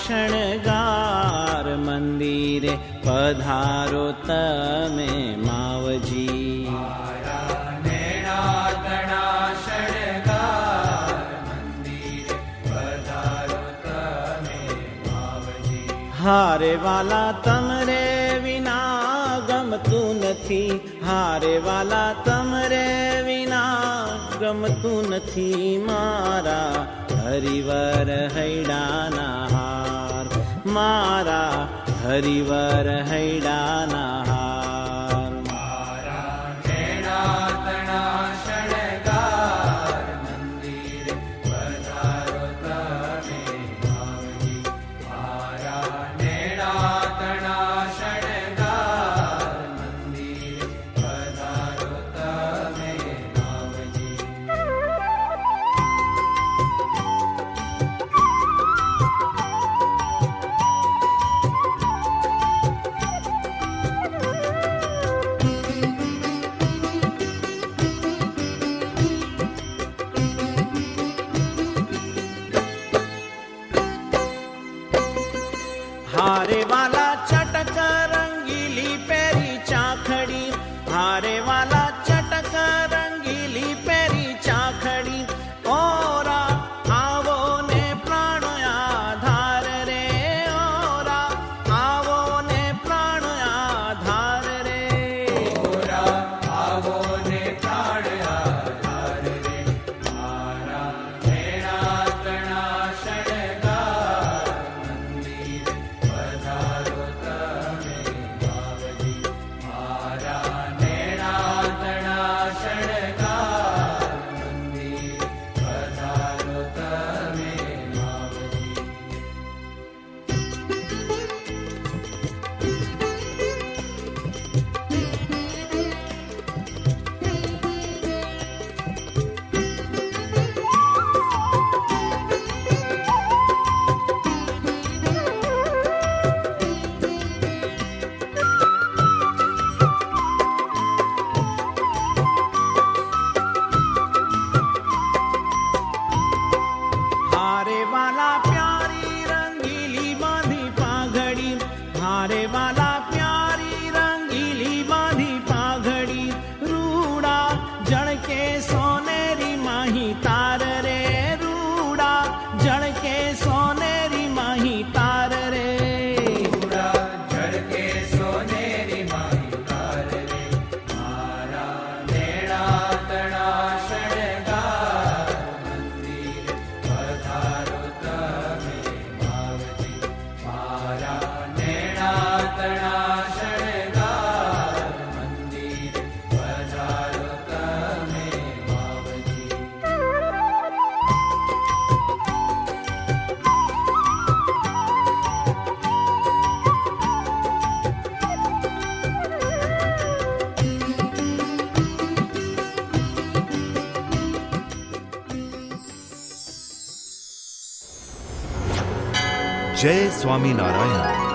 શણગાર, મંદિરે પધારો તમે માવજી. હારે વાલા તમરે વિના ગમતું નથી, હારે વાલા તમરે વિના ગમતું નથી. મારા હરિવર હૈડાના હાર, મારા હરિવર હૈડાના હાર. મારા નેણા તણા શણગાર, મંદિરે પધારો તમે માવજી. મારા નેણા તણા શણગાર, મંદિરે પધારો તમે માવજી. હારે વાલા ચટક રંગીલી પેરી ચાખડી, હારે વાલા ચટક રંગીલી પેરી ચાખડી. ઓરા આવો ને પ્રાણ આધાર રે, ઓરા આવો ને પ્રાણ આધાર રે. ઓરા આવો ને પ્રાણ આધાર રે. મારા નેણા તણા શણગાર, મંદિરે પધારો તમે માવજી. મારા નેણા તણા શણગાર, મંદિરે પધારો તમે માવજી. હારે વાલા પ્યારી રંગીલી બાંધી પાઘડી, હારે વાલા પ્યારી રંગીલી બાંધી પાઘડી. રૂડા જળકે સોનેરી માહી તાર રે, રૂડા જળકે સોનેરી માહી તાર રે. પૂરા ઝળકે સોનેરી માહી તાર રે. મારા નેણા તણા શણગાર, મંદિરે પધારો તમે માવજી. મારા નેણા તણા શણગાર, મંદિરે પધારો તમે માવજી. જય સ્વામિનારાયણ.